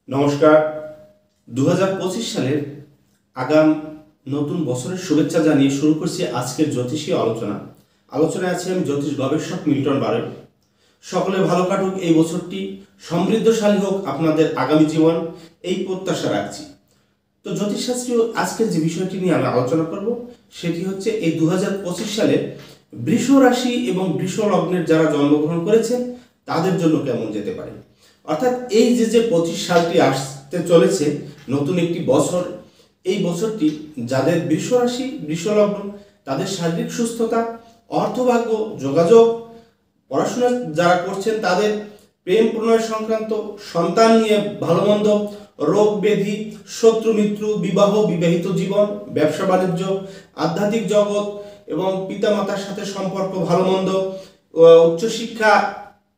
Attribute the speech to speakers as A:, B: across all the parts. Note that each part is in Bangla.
A: নমস্কার। 2025 সালের আগাম নতুন বছরের শুভেচ্ছা জানিয়ে শুরু করছি আজকের জ্যোতিষীয় আলোচনায় আছি আমি জ্যোতিষ গবেষক মিল্টন বারেল। সকলে ভালো কাটুক, এই বছরটি সমৃদ্ধশালী হোক আপনাদের আগামী জীবন, এই প্রত্যাশা রাখছি। তো জ্যোতিষশাস্ত্রীয় আজকের যে বিষয়টি নিয়ে আমি আলোচনা করব সেটি হচ্ছে এই 2025 সালে বৃষ রাশি এবং বৃষ লগ্নের যারা জন্মগ্রহণ করেছেন তাদের জন্য কেমন যেতে পারে। অর্থাৎ এই যে 25 সালটি আসতে চলেছে, নতুন একটি বছর, এই বছরটি যাদের বৃষ রাশি বৃষ লগ্ন তাদের শারীরিক সুস্থতা, অর্থভাগ্য, যোগাযোগ, পড়াশোনা যারা করছেন তাদের প্রেম প্রণয় সংক্রান্ত, সন্তান নিয়ে ভালো মন্দ, রোগ ব্যাধি, শত্রু মিত্র, বিবাহ বিবাহিত জীবন, ব্যবসা বাণিজ্য, আধ্যাত্মিক জগৎ এবং পিতামাতার সাথে সম্পর্ক ভালো মন্দ,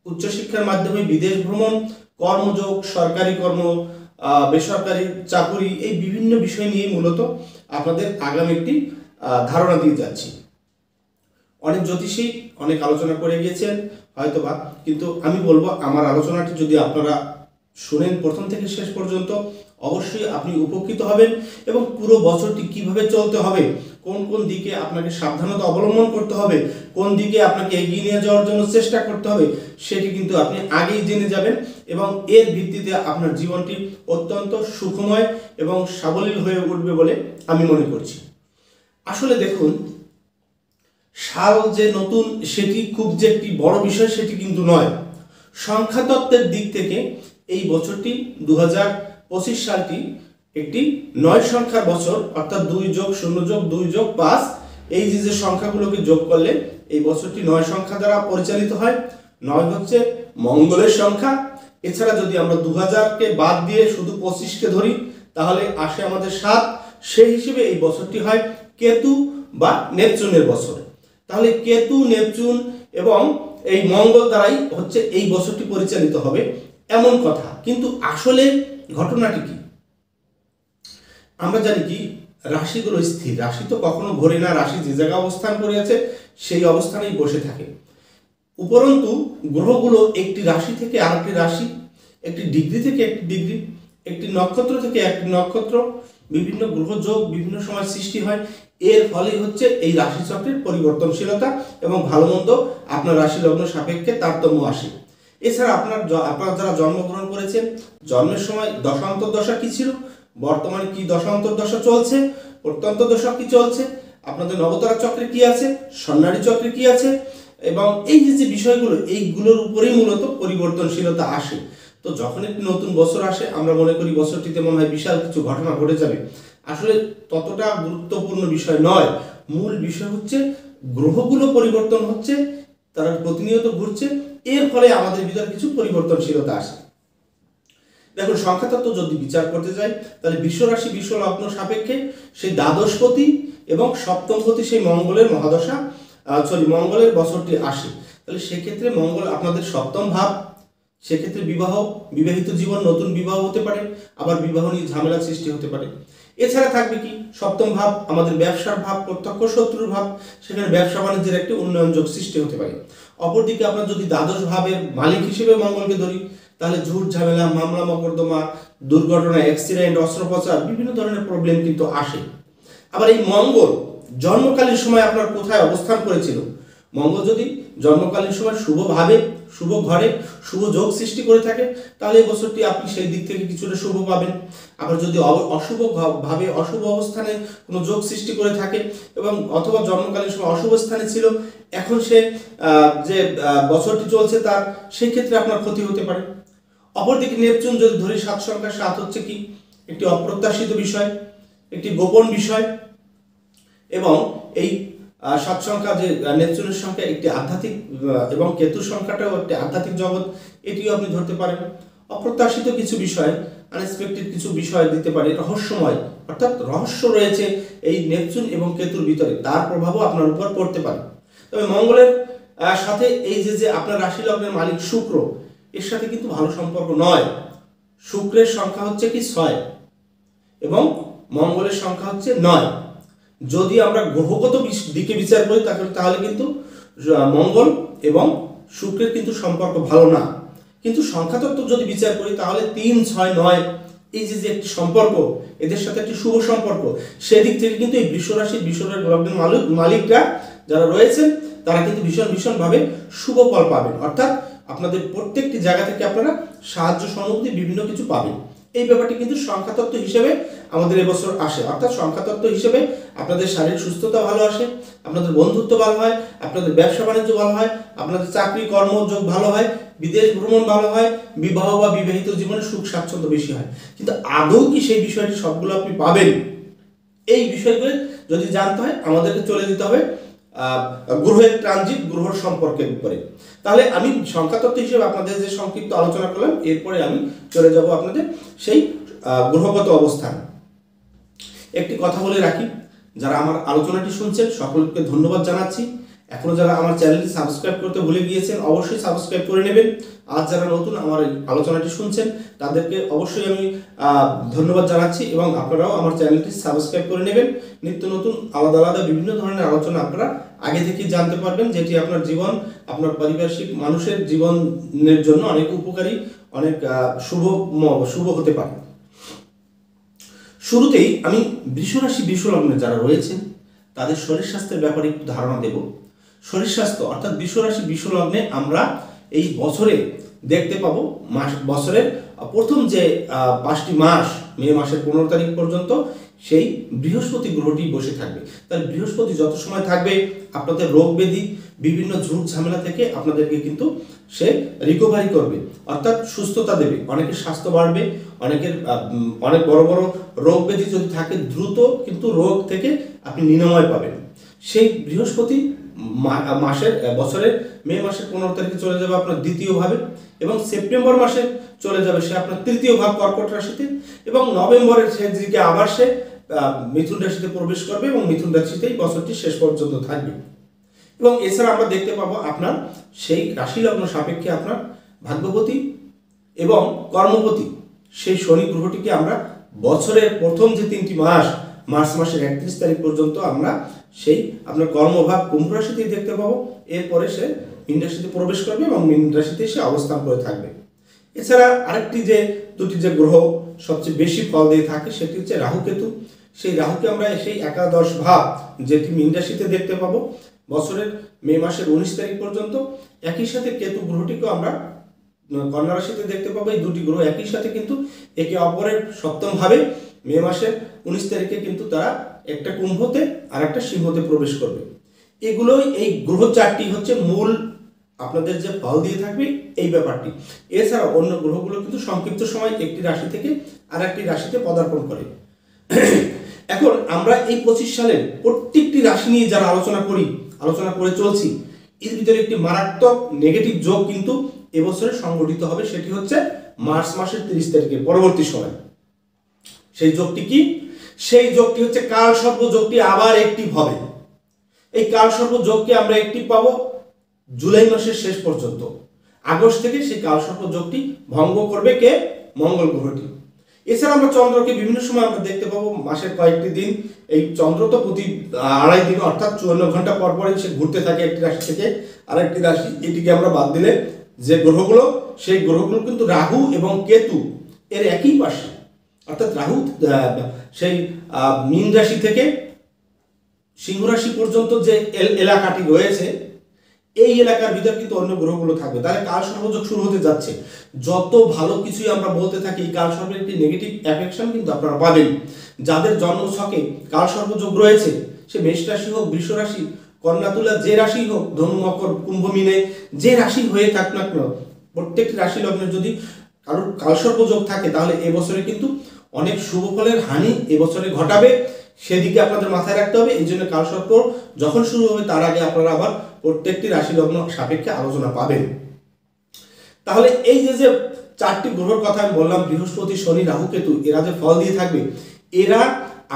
A: উচ্চশিক্ষার মাধ্যমে বিদেশ ভ্রমণ, কর্মযোগ, সরকারি কর্ম, বেসরকারি চাকুরি, এই বিভিন্ন বিষয় নিয়ে মূলত আপনাদের আগামী একটি ধারণা দিয়ে যাচ্ছি। অনেক জ্যোতিষী অনেক আলোচনা করে গিয়েছেন হয়তোবা, কিন্তু আমি বলবো আমার আলোচনাটি যদি আপনারা শুনেন প্রথম থেকে শেষ পর্যন্ত, অবশ্যই আপনি উপকৃত হবেন এবং পুরো বছরটি কিভাবে চলতে হবে, কোন কোন দিকে আপনাকে সাবধানতা অবলম্বন করতে হবে, কোন দিকে আপনাকে এগিয়ে নিয়ে যাওয়ার জন্য চেষ্টা করতে হবে, সেটি কিন্তু আপনি আগেই জেনে যাবেন এবং এর ভিত্তিতে আপনার জীবনটি অত্যন্ত সুখময় এবং সাবলীল হয়ে উঠবে বলে আমি মনে করছি। আসলে দেখুন, সাল যে নতুন সেটি খুব যে একটি বড় বিষয় সেটি কিন্তু নয়। সংখ্যাতত্ত্বের দিক থেকে এই বছরটি 2025 সালটি একটি 9 সংখ্যার বছর, অর্থাৎ 2+0+2+5, এই যে সংখ্যাগুলোকে যোগ করলে এই বছরটি 9 সংখ্যা দ্বারা পরিচালিত হয়। 9 হচ্ছে মঙ্গলের সংখ্যা। এছাড়া যদি আমরা 2000কে বাদ দিয়ে শুধু 25কে ধরি তাহলে আসে আমাদের 7। সেই হিসেবে এই বছরটি হয় কেতু বা নেপচুনের বছর। তাহলে কেতু, নেপচুন এবং এই মঙ্গল দ্বারাই হচ্ছে এই বছরটি পরিচালিত হবে এমন কথা। কিন্তু আসলে ঘটনাটি কি? আমরা জানি কি, রাশিগুলো স্থির, রাশি তো কখনো ঘোরে না, রাশি যে জায়গায় অবস্থান করে আছে সেই অবস্থানেই বসে থাকে। উপরন্তু গ্রহগুলো একটি রাশি থেকে আরেকটি রাশি, একটি ডিগ্রি থেকে একটি ডিগ্রি, একটি নক্ষত্র থেকে একটি নক্ষত্র, বিভিন্ন গ্রহযোগ বিভিন্ন সময় সৃষ্টি হয়। এর ফলে হচ্ছে এই রাশিচক্রের পরিবর্তনশীলতা এবং ভালো মন্দ আপনার রাশি লগ্ন সাপেক্ষে তারতম্য আসে। এছাড়া আপনারা যারা জন্মগ্রহণ করেছেন, জন্মের সময় দশান্তর দশা কি ছিল, বর্তমানে কি দশান্তর দশা চলছে, প্রত্যন্ত দশা কি চলছে, আপনাদের নবতারা চক্রে কি আছে, স্বর্ণালী চক্রে কি আছে, এবং এই যে বিষয়গুলো, এইগুলোর উপরেই মূলত পরিবর্তনশীলতা আসে। তো যখন একটি নতুন বছর আসে আমরা মনে করি বছরটিতে মনে হয় বিশাল কিছু ঘটনা ঘটে যাবে। আসলে ততটা গুরুত্বপূর্ণ বিষয় নয়। মূল বিষয় হচ্ছে গ্রহগুলো পরিবর্তন হচ্ছে, তারা প্রতিনিয়ত ঘুরছে, এর ফলে আমাদের ভিতরে কিছু পরিবর্তনশীলতা আসে। দেখুন, সংখ্যাতত্ত্ব যদি বিচার করতে যাই তাহলে বিশ্ব রাশি বিশ্ব লগ্ন সাপেক্ষে সেই দ্বাদশপতি এবং সপ্তমপতি সেই মঙ্গলের মহাদশা মঙ্গলের বছরটি আসে। তাহলে সেক্ষেত্রে মঙ্গল আপনাদের সপ্তম ভাব, সেক্ষেত্রে বিবাহিত জীবন, নতুন বিবাহ হতে পারে, আবার বিবাহ নিয়ে ঝামেলা সৃষ্টি হতে পারে। এছাড়া থাকবে কি, সপ্তম ভাব আমাদের ব্যবসার ভাব, প্রত্যক্ষ শত্রুর ভাব, সেখানে ব্যবসা বাণিজ্যের একটি উন্নয়ন যোগ সৃষ্টি হতে পারে। অপরদিকে আপনার যদি দ্বাদশ ভাবের মালিক হিসেবে মঙ্গলকে ধরি তাহলে ঝুট ঝামেলা, মামলা মকদ্দমা, দুর্ঘটনা, অ্যাক্সিডেন্ট, অস্ত্রোপচার, বিভিন্ন ধরনের প্রবলেম কিন্তু আসে। আবার এই মঙ্গল জন্মকালীন সময় আপনার কোথায় অবস্থান করেছিল, মঙ্গল যদি জন্মকালীন সময় শুভ ভাবে, শুভ ঘরে শুভ যোগ সৃষ্টি করে থাকে তাহলে এই বছরটি আপনি সেই দিক থেকে কিছুটা শুভ পাবেন। আবার যদি অশুভ ভাবে, অশুভ অবস্থানে কোনো যোগ সৃষ্টি করে থাকে এবং অথবা জন্মকালীন সময় অশুভ স্থানে ছিল, এখন সে যে বছরটি চলছে তার, সেই ক্ষেত্রে আপনার ক্ষতি হতে পারে। অপরদিকে নেপচুন যদি ধরি, 7 সংখ্যা, 7 হচ্ছে কি একটি অপ্রত্যাশিত বিষয়, একটি গোপন বিষয়, এবং এই 7 সংখ্যা যে নেপচুনের সংখ্যা একটি আধ্যাত্মিক, এবং কেতুর সংখ্যাটাও একটি আধ্যাত্মিক জগৎ, এটিও আপনি ধরতে পারেন। অপ্রত্যাশিত কিছু বিষয়, আনএক্সপেক্টেড কিছু বিষয় দিতে পারে, রহস্যময়, অর্থাৎ রহস্য রয়েছে এই নেপচুন এবং কেতুর ভিতরে, তার প্রভাবও আপনার উপর পড়তে পারে। তবে মঙ্গলের সাথে এই যে আপনার রাশি লগ্নের মালিক শুক্র, এর সাথে কিন্তু ভালো সম্পর্ক নয়। শুক্রের সংখ্যা হচ্ছে কি 6 এবং মঙ্গলের সংখ্যা হচ্ছে 9। যদি আমরা গ্রহগত দিকে বিচার করি তাহলে কিন্তু মঙ্গল এবং শুক্রের কিন্তু সম্পর্ক ভালো না। কিন্তু সংখ্যাতত্ত্ব যদি বিচার করি তাহলে 3, 6, 9 এই যে একটি সম্পর্ক, এদের সাথে একটি শুভ সম্পর্ক, সেদিক থেকে কিন্তু এই বৃষ লগ্নের মালিকরা যারা রয়েছেন তারা কিন্তু ভীষণ ভাবে শুভ ফল পাবেন। অর্থাৎ আপনাদের প্রত্যেকটি জায়গা থেকে আপনারা সাহায্য সহানুভূতি বিভিন্ন কিছু পাবেন। এই ব্যাপারটি কিন্তু সংখ্যাতত্ত্ব হিসেবে আমাদের এবছর আসে। অর্থাৎ সংখ্যাতত্ত্ব হিসেবে আপনাদের শারীরিক সুস্থতা ভালো আসে, আপনাদের বন্ধুত্ব ভালো হয়, আপনাদের ব্যবসা বাণিজ্য ভালো হয়, আপনাদের চাকরি কর্মযোগ ভালো হয়, বিদেশ ভ্রমণ ভালো হয়, বিবাহ বা বিবাহিত জীবনে সুখ স্বাচ্ছন্দ্য বেশি হয়। কিন্তু আদৌ কি সেই বিষয়টি সবগুলো আপনি পাবেন? এই বিষয়গুলো যদি জানতে হয় আমাদেরকে চলে যেতে হবে গ্রহের ট্রানজিট, গ্রহের সম্পর্কের উপরে। তাহলে আমি সংখ্যাতত্ত্ব হিসেবে আপনাদের যে সংক্ষিপ্ত আলোচনা করলাম, এরপরে আমি চলে যাব আপনাদের সেই গ্রহগত অবস্থান। একটি কথা বলে রাখি, যারা আমার আলোচনাটি শুনছেন সকলকে ধন্যবাদ জানাচ্ছি। এখনো যারা আমার চ্যানেলটি সাবস্ক্রাইব করতে ভুলে গিয়েছেন অবশ্যই সাবস্ক্রাইব করে নেবেন। আজ যারা নতুন আমার এই আলোচনাটি শুনছেন তাদেরকে অবশ্যই আমি ধন্যবাদ জানাচ্ছি, এবং আপনারাও আমার চ্যানেলটি সাবস্ক্রাইব করে নেবেন। নিত্য নতুন আলাদা বিভিন্ন ধরনের আলোচনা আপনারা আগে থেকেই জানতে পারবেন, যেটি আপনার জীবন, আপনার পারিপার্শ্বিক মানুষের জীবনের জন্য অনেক উপকারী, অনেক শুভ হতে পারে। শুরুতেই আমি বৃষরাশি বৃষলগ্নে যারা রয়েছেন তাদের শরীর স্বাস্থ্যের ব্যাপারে একটু ধারণা দেব। শরীর স্বাস্থ্য অর্থাৎ বৃষরাশি বৃষলগ্নে আমরা এই বছরে দেখতে পাবো বছরের প্রথম যে 5টি মাস, মে মাসের 15 তারিখ পর্যন্ত সেই বৃহস্পতি গ্রহটি বসে থাকবে। তাহলে বৃহস্পতি যত সময় থাকবে আপনাদের রোগ ব্যাধি, বিভিন্ন ঝুঁক ঝামেলা থেকে আপনাদেরকে কিন্তু সে রিকভারি করবে, অর্থাৎ সুস্থতা দেবে। অনেকের স্বাস্থ্য বাড়বে, অনেকের অনেক বড় রোগ ব্যাধি যদি থাকে দ্রুত কিন্তু রোগ থেকে আপনি নিরাময় পাবেন। সেই বৃহস্পতি বছরের মে মাসের 15 তারিখে চলে যাবে আপনার দ্বিতীয় ভাবে, এবং সেপ্টেম্বর মাসে চলে যাবে সে আপনার তৃতীয় ভাব কর্কট রাশিতে, এবং নভেম্বরের শেষ দিকে আবার সে মিথুন রাশিতে প্রবেশ করবে, এবং মিথুন রাশিতেই বছরটি শেষ পর্যন্ত থাকবে। এবং এছাড়া আমরা দেখতে পাবো আপনার সেই রাশি লগ্ন সাপেক্ষে আপনার ভাগ্যপতি এবং কর্মপতি সেই শনি গ্রহটিকে আমরা বছরের প্রথম যে 3টি মাস, মার্চ মাসের 31 তারিখ পর্যন্ত আমরা সেই আপনার কর্মভাব কুম্ভ রাশিতেই দেখতে পাবো। এরপরে সে মীন রাশিতে প্রবেশ করবে এবং মীন রাশিতে সে অবস্থান করে থাকবে। এছাড়া আরেকটি যে দুটি যে গ্রহ সবচেয়ে বেশি ফল দিয়ে থাকে সেটি হচ্ছে রাহু কেতু। সেই রাহুকে আমরা সেই একাদশ ভাব যেটি মীন রাশিতে দেখতে পাবো বছরের মে মাসের 19 তারিখ পর্যন্ত। একই সাথে কেতু গ্রহটিকেও আমরা কন্যা রাশিতে দেখতে পাবো। এই দুটি গ্রহ একই সাথে কিন্তু একে অপরের সপ্তম ভাবে মে মাসের 19 তারিখে কিন্তু তারা একটা কুম্ভতে আর একটা সিংহতে প্রবেশ করবে। এগুলোই এই গ্রহ চারটি হচ্ছে মূল আপনাদের যে ফল দিয়ে থাকবে এই ব্যাপারটি। এছাড়া অন্য গ্রহগুলো কিন্তু সংক্ষিপ্ত সময় একটি রাশি থেকে আর একটি রাশিতে পদার্পণ করে। এখন আমরা এই 25 সালের প্রত্যেকটি রাশি নিয়ে যারা আলোচনা করে চলছি, এর ভিতরে একটি মারাত্মক নেগেটিভ যোগ কিন্তু এবছরে সংগঠিত হবে, সেটি হচ্ছে মার্চ মাসের 30 তারিখে পরবর্তী সময়। সেই যোগটি কি? সেই যোগটি হচ্ছে কালসর্প যোগটি আবার অ্যাক্টিভ হবে। এই কালসর্প যোগকে আমরা অ্যাক্টিভ পাবো জুলাই মাসের শেষ পর্যন্ত। আগস্ট থেকে সেই কালসর্প যোগটি ভঙ্গ করবে কে? মঙ্গল গ্রহটি। এছাড়া আমরা চন্দ্রকে বিভিন্ন সময় আমরা দেখতে পাবো মাসের কয়েকটি দিন। এই চন্দ্র তো প্রতি 2.5 দিন অর্থাৎ 54 ঘন্টা পর পরই সে ঘুরতে থাকে একটি রাশি থেকে আরেকটি রাশি। এটিকে আমরা বাদ দিলে যে গ্রহগুলো, সেই গ্রহগুলো কিন্তু রাহু এবং কেতু এর একই পাশে, অর্থাৎ রাহু সেই মীন রাশি থেকে সিংহ রাশি পর্যন্ত যে এলাকাটি রয়েছে এই এলাকার ভিতর কিন্তু অন্য গ্রহগুলো থাকবে। তাহলে কালসর্পযোগ শুরু হতে যাচ্ছে। যত ভালো কিছুই আমরা বলতে থাকি, কালসর্পের একটি নেগেটিভ অ্যাফেকশন কিন্তু আপনারা পাবেন। যাদের জন্মছকে কালসর্পযোগ রয়েছে, সে মেষ রাশি হোক, বৃষ রাশি, কন্যা, তুলা, যে রাশি হোক, ধনু, মকর, কুম্ভ, মীনে যে রাশি হয়ে থাক না কেন, প্রত্যেকটি রাশি লগ্নের যদি কারোর কালসর্পযোগ থাকে তাহলে এবছরে কিন্তু অনেক শুভ ফলের হানি এবছরে ঘটাবে। সেদিকে আপনাদের মাথায় রাখতে হবে। এই জন্য কালসর্প যখন শুরু হবে তার আগে আপনারা আবার প্রত্যেকটি রাশি লগ্ন সাপেক্ষে আলোচনা পাবেন। তাহলে এই যে 4টি গ্রহের কথা আমি বললাম, বৃহস্পতি, শনি, রাহু, কেতু, এরা যে ফল দিয়ে থাকবে, এরা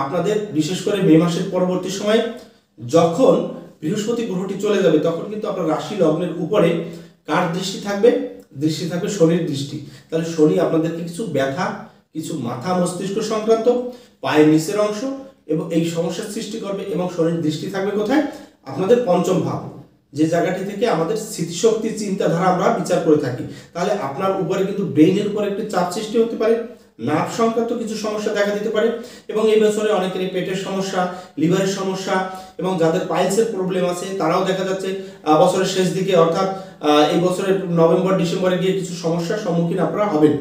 A: আপনাদের বিশেষ করে মে মাসের পরবর্তী সময়ে যখন বৃহস্পতি গ্রহটি চলে যাবে তখন কিন্তু আপনার রাশি লগ্নের উপরে কার দৃষ্টি থাকবে? দৃষ্টি থাকবে শনির দৃষ্টি। তাহলে শনি আপনাদেরকে কিছু ব্যথা, কিছু মাথা মস্তিষ্ক সংক্রান্ত, পায়ের নিচের অংশ এবং এই সমস্যার সৃষ্টি করবে। এবং শনির দৃষ্টি থাকবে কোথায়? আপনাদের পঞ্চম ভাব, যে জায়গাটি থেকে আমাদের স্মৃতিশক্তি, চিন্তাধারা আমরা বিচার করে থাকি। তাহলে আপনার উপরে কিন্তু ব্রেইনের উপর একটি চাপ সৃষ্টি হতে পারে, নার্ভ সংক্রান্ত কিছু সমস্যা দেখা দিতে পারে, এবং এই বছরে অনেকেরই পেটের সমস্যা, লিভারের সমস্যা, এবং যাদের পাইলসের প্রবলেম আছে তারাও দেখা যাচ্ছে বছরের শেষ দিকে অর্থাৎ এই বছরের নভেম্বর ডিসেম্বরে গিয়ে কিছু সমস্যার সম্মুখীন আপনারা হবেন।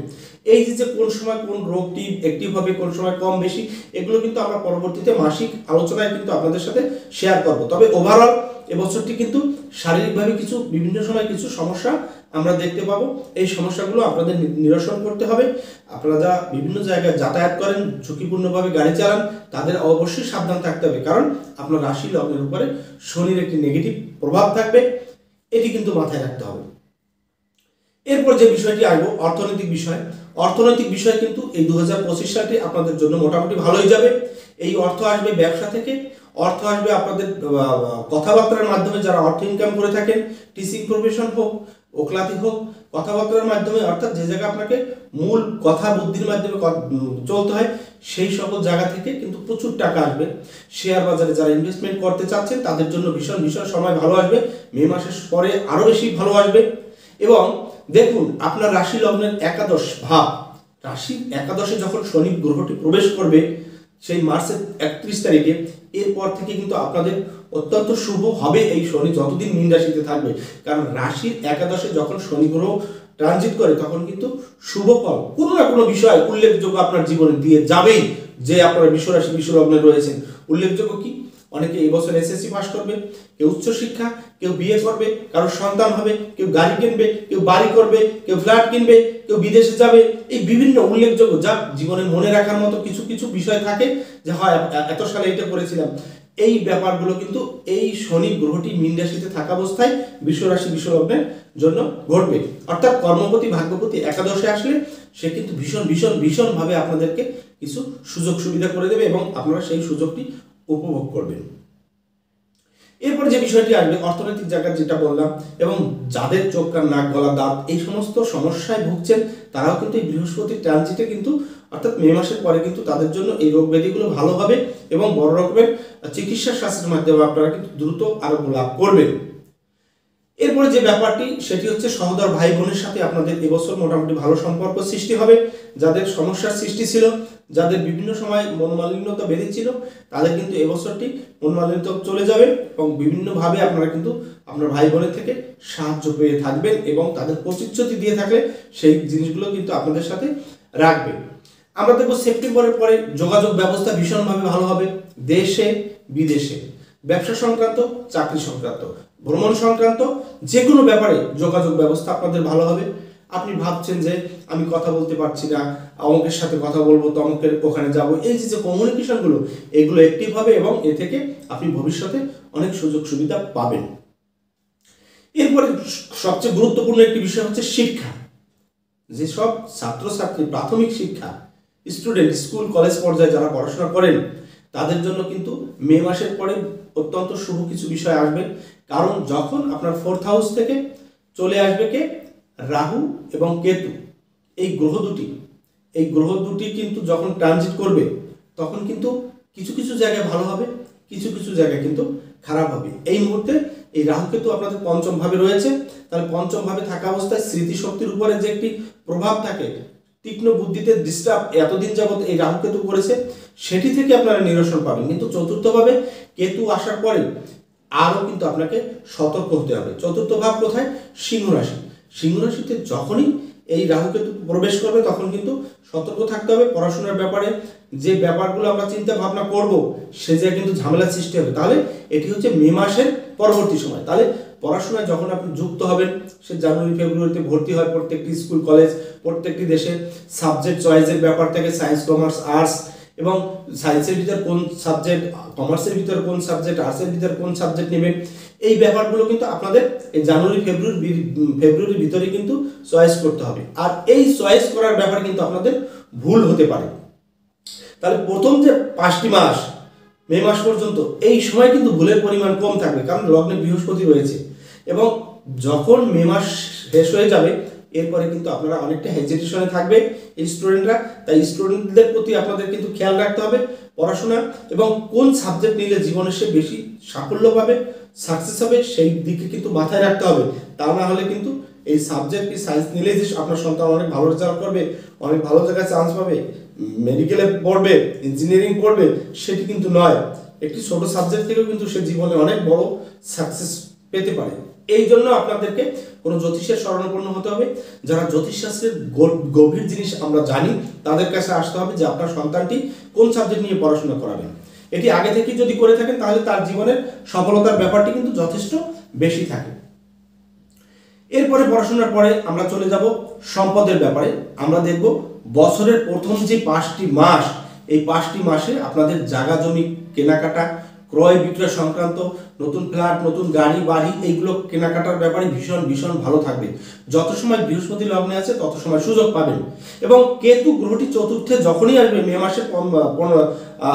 A: এই যে কোন সময় কোন রোগটি অ্যাক্টিভ হবে, কোন সময় কম বেশি, এগুলো কিন্তু আমরা পরবর্তীতে মাসিক আলোচনায় কিন্তু আপনাদের সাথে শেয়ার করব। তবে ওভারঅল এবছরটি কিন্তু শারীরিকভাবে কিছু বিভিন্ন সময় কিছু সমস্যা আমরা দেখতে পাবো। এই সমস্যাগুলো আপনাদের নিরসন করতে হবে। আপনারা যা বিভিন্ন জায়গায় যাতায়াত করেন, ঝুঁকিপূর্ণভাবে গাড়ি চালান, তাদের অবশ্যই সাবধান থাকতে হবে, কারণ আপনার রাশি লগ্নের উপরে শনির একটি নেগেটিভ প্রভাব থাকবে, এটি কিন্তু মাথায় রাখতে হবে। এরপর যে বিষয়টি আসবো অর্থনৈতিক বিষয়। অর্থনৈতিক বিষয় কিন্তু এই 2025 সালটি আপনাদের জন্য মোটামুটি ভালোই যাবে। এই অর্থ আসবে ব্যবসা থেকে, অর্থ আসবে আপনাদের কথাবার্তার মাধ্যমে, যারা অর্থ ইনকাম করে থাকেন, টিচিং প্রফেশন হোক, ওকলাতি হোক, কথাবার্তার মাধ্যমে, অর্থাৎ যে জায়গা আপনাকে মূল কথা বুদ্ধির মাধ্যমে চলতে হয়, সেই সকল জায়গা থেকে কিন্তু প্রচুর টাকা আসবে। শেয়ার বাজারে যারা ইনভেস্টমেন্ট করতে চাচ্ছেন তাদের জন্য ভীষণ ভীষণ সময় ভালো আসবে। মে মাসের পরে আরো বেশি ভালো আসবে। এবং দেখুন, আপনার রাশি লগ্নের একাদশ ভাব, রাশি একাদশে যখন শনি গ্রহটি প্রবেশ করবে সেই মার্চের 31 তারিখে, এরপর থেকে কিন্তু আপনাদের অত্যন্ত শুভ হবে এই শনি যতদিন মীন রাশিতে থাকবে। কারণ রাশির একাদশে যখন শনি গ্রহ ট্রানজিট করে তখন কিন্তু শুভ ফল কোনো না কোনো বিষয় উল্লেখযোগ্য আপনার জীবনে দিয়ে যাবেই। যে আপনারা বিশ্বরাশি বিশ্বলগ্নে রয়েছেন, উল্লেখযোগ্য কি, অনেকে এই বছর এসএসসি পাস করবে, কেউ উচ্চশিক্ষা, কেউ বিয়ে করবে, কারো সন্তান হবে, কেউ গাড়ি কিনবে, কেউ বাড়ি করবে, কেউ ফ্ল্যাট কিনবে, কেউ বিদেশে যাবে। এই বিভিন্ন উল্লেখযোগ্য যা জীবনে মনে রাখার মতো কিছু কিছু বিষয় থাকে, যে হয় এত সালে এটা করেছিলাম, এই ব্যাপারগুলো কিন্তু এই শনি গ্রহটি মীন রাশিতে থাকা অবস্থায় বিশ্বরাশি বিশ্বলগ্নের জন্য ঘটবে। অর্থাৎ কর্মপতি ভাগ্যপতি একাদশে আসলে সে কিন্তু ভীষণ ভীষণ ভীষণ ভাবে আপনাদেরকে কিছু সুযোগ সুবিধা করে দেবে এবং আপনারা সেই সুযোগটি উপভোগ করবেন। এরপর যে বিষয়টি আসবে অর্থনৈতিক জায়গায়, যেটা বললাম, এবং যাদের চোখ কান নাক গলা দাঁত এই সমস্ত সমস্যায় ভুগছেন তারাও কিন্তু এই বৃহস্পতির ট্রানজিটে কিন্তু অর্থাৎ মে মাসের পরে কিন্তু তাদের জন্য এই রোগ ব্যাধিগুলো ভালো হবে এবং বড় রকমের চিকিৎসা শাস্ত্রের মাধ্যমে আপনারা কিন্তু দ্রুত আরোগ্য লাভ করবেন। এরপরে যে ব্যাপারটি সেটি হচ্ছে সহোদর ভাই বোনের সাথে আপনাদের এবছর মোটামুটি ভালো সম্পর্ক সৃষ্টি হবে। যাদের সমস্যার সৃষ্টি ছিল, যাদের বিভিন্ন সময় মনোমালিন্যতা বেড়েছিল, তাদের কিন্তু এবছরটি মনোমালিন্যতা চলে যাবে এবং বিভিন্নভাবে আপনারা কিন্তু আপনার ভাই বোনের থেকে সাহায্য পেয়ে থাকবেন এবং তাদের প্রতিশ্রুতি দিয়ে থাকলে সেই জিনিসগুলো কিন্তু আপনাদের সাথে রাখবে। আমরা দেখব সেপ্টেম্বরের পরে যোগাযোগ ব্যবস্থা ভীষণভাবে ভালো হবে, দেশে বিদেশে, ব্যবসা সংক্রান্ত, চাকরি সংক্রান্ত, ভ্রমণ সংক্রান্ত যে কোনো ব্যাপারে যোগাযোগ ব্যবস্থা আপনাদের ভালো হবে। আপনি ভাবছেন যে আমি কথা বলতে পারছি না, অমুকের সাথে কথা বলবো, তমুকের ওখানে যাব, এই যে কমিউনিকেশনগুলো এগুলো অ্যাক্টিভ হবে এবং এ থেকে আপনি ভবিষ্যতে অনেক সুযোগ সুবিধা পাবেন। এরপরে সবচেয়ে গুরুত্বপূর্ণ একটি বিষয় হচ্ছে শিক্ষা। যেসব ছাত্রছাত্রী প্রাথমিক শিক্ষা স্টুডেন্ট স্কুল কলেজ পর্যায়ে যারা পড়াশোনা করেন তাদের জন্য কিন্তু মে মাসের পরে অত্যন্ত শুভ কিছু বিষয় আসবে। কারণ যখন আপনার 4th হাউস থেকে চলে আসবে কে, রাহু এবং কেতু, এই গ্রহ দুটি কিন্তু যখন ট্রানজিট করবে তখন কিন্তু কিছু কিছু জায়গায় ভালো হবে, কিছু কিছু জায়গায় কিন্তু খারাপ হবে। এই মুহূর্তে এই রাহু কেতু আপনাদের পঞ্চম ভাবে রয়েছে, তাহলে পঞ্চম ভাবে থাকা অবস্থায় স্মৃতিশক্তির উপরে যে একটি প্রভাব থাকে, তীক্ষ্ণ বুদ্ধিতে ডিস্টার্ব এতদিন যাবত এই রাহু কেতু করেছে, সেটি থেকে আপনারা নিরসন পাবেন। কিন্তু চতুর্থভাবে কেতু আসার পরে আরও কিন্তু আপনাকে সতর্ক হতে হবে। চতুর্থ ভাব কোথায়? সিংহ রাশি। সিংহ রাশিতে যখনই এই রাহু কেতু প্রবেশ করবে তখন কিন্তু সতর্ক থাকতে হবে। পড়াশোনার ব্যাপারে যে ব্যাপারগুলো আমরা চিন্তা ভাবনা করব সে জায়গায় কিন্তু ঝামেলার সৃষ্টি হবে। তাহলে এটি হচ্ছে মে মাসের পরবর্তী সময়। তাহলে পড়াশোনায় যখন আপনি যুক্ত হবেন, সে জানুয়ারি ফেব্রুয়ারিতে ভর্তি হয় প্রত্যেকটি স্কুল কলেজ, প্রত্যেকটি দেশে সাবজেক্ট চয়েসের ব্যাপার থেকে সায়েন্স কমার্স আর্টস, এবং সায়েন্সের ভিতর কোন সাবজেক্ট, কমার্সের ভিতর কোন সাবজেক্ট, আর্টসের ভিতর কোন সাবজেক্ট নেবেন, এই ব্যাপারগুলো কিন্তু আপনাদের এই জানুয়ারি ফেব্রুয়ারির ভিতরে কিন্তু চয়েস করতে হবে। আর এই চয়েস করার ব্যাপার কিন্তু আপনাদের ভুল হতে পারে। তাহলে প্রথম যে 5টি মাস মে মাস পর্যন্ত এই সময় কিন্তু ভুলের পরিমাণ কম থাকবে, কারণ লগ্নে বৃহস্পতি রয়েছে। এবং যখন মে মাস শেষ হয়ে যাবে এরপরে কিন্তু আপনারা অনেকটা হেজিটেশনে থাকবে এই স্টুডেন্টরা। তাই স্টুডেন্টদের প্রতি আপনাদের কিন্তু খেয়াল রাখতে হবে পড়াশোনা এবং কোন সাবজেক্ট নিলে জীবনে সে বেশি সাফল্য পাবে, সাকসেস হবে, সেই দিকে কিন্তু মাথায় রাখতে হবে। তা না হলে কিন্তু এই সাবজেক্ট সায়েন্স নিলেই যে আপনার সন্তান অনেক ভালো রেজাল্ট করবে, অনেক ভালো জায়গায় চান্স পাবে, মেডিকেলে পড়বে, ইঞ্জিনিয়ারিং পড়বে, সেটি কিন্তু নয়। একটি ছোট সাবজেক্ট থেকেও কিন্তু সে জীবনে অনেক বড় সাকসেস পেতে পারে। এই জন্য আপনাদেরকে কোনো জ্যোতিষের শরণাপন্ন হতে হবে। যারা জ্যোতিষশাস্ত্রের গভীর জিনিস আমরা জানি তাদের কাছে আসতে হবে যে আপনার সন্তানটি কোন সাবজেক্ট নিয়ে পড়াশোনা করাবেন। এটি আগে থেকে যদি করে থাকেন তাহলে তার জীবনের সফলতার ব্যাপারটি কিন্তু যথেষ্ট বেশি থাকে। এরপরে পড়াশোনার পরে আমরা চলে যাব সম্পদের ব্যাপারে। আমরা দেখব বছরের প্রথম যে 5টি মাস, এই 5টি মাসে আপনাদের জায়গা জমি কেনাকাটা, ক্রয় বিক্রয় সংক্রান্ত, নতুন ফ্ল্যাট, নতুন গাড়ি বাড়ি, এইগুলো কেনাকাটার ব্যাপারে ভীষণ ভীষণ ভালো থাকবে। যত সময় বৃহস্পতি লগ্নে আছে তত সময় সুযোগ পাবেন। এবং কেতু গ্রহটি চতুর্থে যখনই আসবে মে মাসের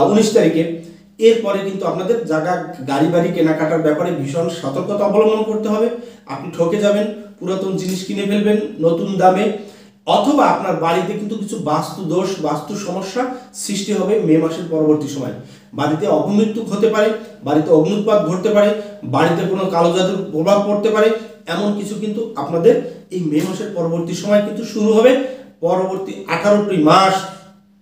A: 19 তারিখে, এরপরে কিন্তু আপনাদের জায়গা গাড়ি বাড়ি কেনাকাটার ব্যাপারে ভীষণ সতর্কতা অবলম্বন করতে হবে। আপনি ঠকে যাবেন, পুরাতন জিনিস কিনে ফেলবেন নতুন দামে, অথবা আপনার বাড়িতে কিন্তু কিছু বাস্তু দোষ, বাস্তু সমস্যা সৃষ্টি হবে মে মাসের পরবর্তী সময়। বাড়িতে অপমৃত্যু হতে পারে, বাড়িতে অগ্নুৎপাত ঘটতে পারে, বাড়িতে কোনো কালো জাদুর প্রভাব পড়তে পারে, এমন কিছু কিন্তু আপনাদের এই মে মাসের পরবর্তী সময় কিন্তু শুরু হবে। পরবর্তী 18টি মাস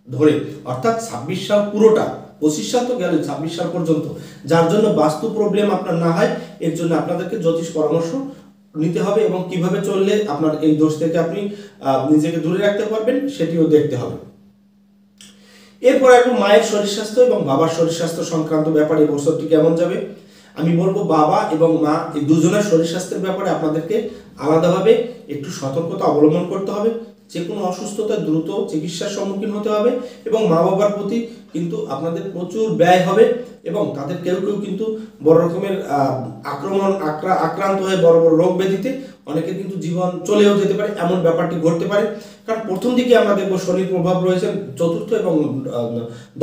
A: ধরে, অর্থাৎ 26 সাল পুরোটা, 25 সাল তো গেল, 26 সাল পর্যন্ত, যার জন্য বাস্তু প্রবলেম আপনার না হয়, এর জন্য আপনাদেরকে জ্যোতিষ পরামর্শ নিতে হবে এবং কিভাবে চললে আপনার এই দোষ থেকে আপনি নিজেকে দূরে রাখতে পারবেন সেটিও দেখতে হবে। এরপর একটু মায়ের শরীর স্বাস্থ্য এবং বাবার শরীর স্বাস্থ্য সংক্রান্ত ব্যাপারে বছরটি কেমন যাবে। আমি বলবো বাবা এবং মা এই দুজনের শরীর স্বাস্থ্যের ব্যাপারে আপনাদেরকে আলাদাভাবে একটু সতর্কতা অবলম্বন করতে হবে। যে কোনো অসুস্থতা দ্রুত চিকিৎসার সম্মুখীন হতে হবে এবং মা বাবার প্রতি কিন্তু আপনাদের প্রচুর ব্যয় হবে এবং তাদের কেউ কেউ কিন্তু বড় রকমের আক্রান্ত হয়ে বড় বড় রোগ ব্যাধিতে অনেকের কিন্তু জীবন চলেও যেতে পারে, এমন ব্যাপারটি ঘটতে পারে। কারণ প্রথম দিকে আমরা দেখবো শনির প্রভাব রয়েছে চতুর্থ এবং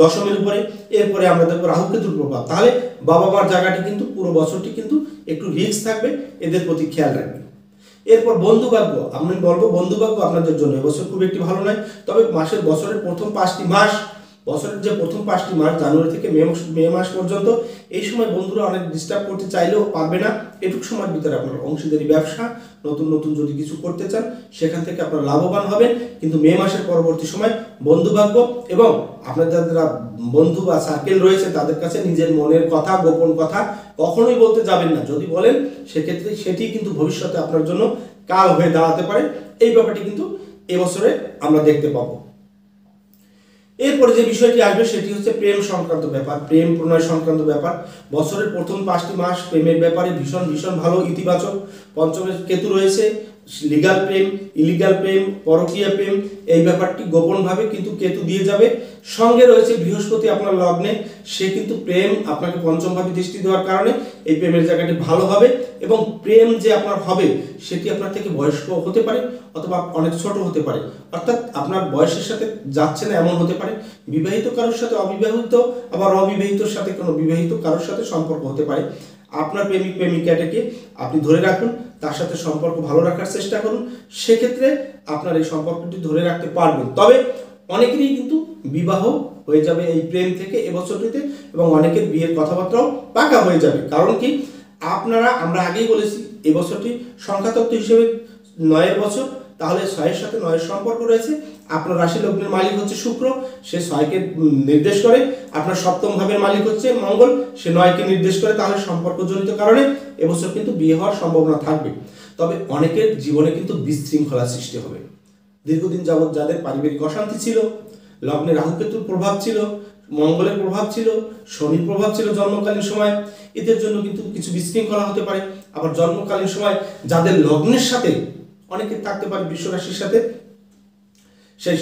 A: দশমের উপরে, এরপরে আমরা দেখবো রাহু কেতুর প্রভাব। তাহলে বাবা মার জায়গাটি কিন্তু পুরো বছরটি কিন্তু একটু রিস্ক থাকবে, এদের প্রতি খেয়াল রাখবে। এরপর বন্ধুভাগ্য, আমি বলবো বন্ধুভাগ্য আপনাদের জন্য এবছর খুব একটি ভালো নয়। তবে বছরের প্রথম 5টি মাস, বছরের যে প্রথম 5টি মাস জানুয়ারি থেকে মে মাস পর্যন্ত, এই সময় বন্ধুরা অনেক ডিস্টার্ব করতে চাইলেও পারবে না। এটুকু সময়ের ভিতরে আপনার অংশীদারি ব্যবসা, নতুন নতুন যদি কিছু করতে চান সেখান থেকে আপনারা লাভবান হবেন। কিন্তু মে মাসের পরবর্তী সময় বন্ধুভাগ্য এবং আপনাদের যারা বন্ধু বা সার্কেল রয়েছে তাদের কাছে নিজের মনের কথা, গোপন কথা কখনোই বলতে যাবেন না। যদি বলেন সেক্ষেত্রে সেটি কিন্তু ভবিষ্যতে আপনার জন্য কাল হয়ে দাঁড়াতে পারে। এই ব্যাপারটি কিন্তু এবছরে আমরা দেখতে পাবো। এরপরে যে বিষয়টি আসবে সেটি হচ্ছে প্রেম সংক্রান্ত ব্যাপার, প্রেম প্রণয় সংক্রান্ত ব্যাপার। বছরের প্রথম 5টি মাস প্রেমের ব্যাপারে ভীষণ ভীষণ ভালো, ইতিবাচক। পঞ্চমে কেতু রয়েছে, লিগাল প্রেম, ইলিগাল প্রেম, পরকীয়া প্রেম, এই ব্যাপারটি গোপনভাবে কিন্তু কেতু দিয়ে যাবে। সঙ্গে রয়েছে বৃহস্পতি আপনার লগ্নে, সে কিন্তু প্রেম আপনাকে পঞ্চমভাবে দৃষ্টি দেওয়ার কারণে এই প্রেমের জায়গাটি ভালো হবে এবং প্রেম যে আপনার হবে সেটি আপনার থেকে বয়স্ক হতে পারে অথবা অনেক ছোট হতে পারে, অর্থাৎ আপনার বয়সের সাথে যাচ্ছে না এমন হতে পারে। বিবাহিত কারোর সাথে অবিবাহিত, আবার অবিবাহিতর সাথে কোনো বিবাহিত কারোর সাথে সম্পর্ক হতে পারে। আপনার প্রেমিক প্রেমিকাটাকে আপনি ধরে রাখুন, তার সাথে সম্পর্ক ভালো রাখার চেষ্টা করুন, সেক্ষেত্রে আপনার এই সম্পর্কটি ধরে রাখতে পারবেন। তবে অনেকেরই কিন্তু বিবাহ হয়ে যাবে এই প্রেম থেকে এবছরটিতে এবং অনেকের বিয়ের কথাবার্তাও পাকা হয়ে যাবে। কারণ কি, আমরা আগেই বলেছি এবছরটি সংখ্যাতত্ত্ব হিসেবে 9-এর বছর, তাহলে 6-এর সাথে 9-এর সম্পর্ক রয়েছে। আপনার রাশি লগ্নের মালিক হচ্ছে শুক্র, সে 6কে নির্দেশ করে। আপনার সপ্তম ভাবের মালিক হচ্ছে মঙ্গল, সে 9কে নির্দেশ করে। তাহলে সম্পর্কজনিত কারণে এবছর কিন্তু বিয়ে হওয়ার সম্ভাবনা থাকবে। তবে অনেকের জীবনে কিন্তু বিশৃঙ্খলা সৃষ্টি হবে। দীর্ঘদিন যাবৎ যাদের পারিবারিক অশান্তি ছিল, লগ্নে রাহু কেতুর প্রভাব ছিল, মঙ্গলের প্রভাব ছিল, শনির প্রভাব ছিল জন্মকালীন সময়, এদের জন্য কিন্তু কিছু বিশৃঙ্খলা হতে পারে। আবার জন্মকালীন সময় যাদের লগ্নের সাথে অনেকে থাকতে পারে বৃষ রাশির সাথে, সেই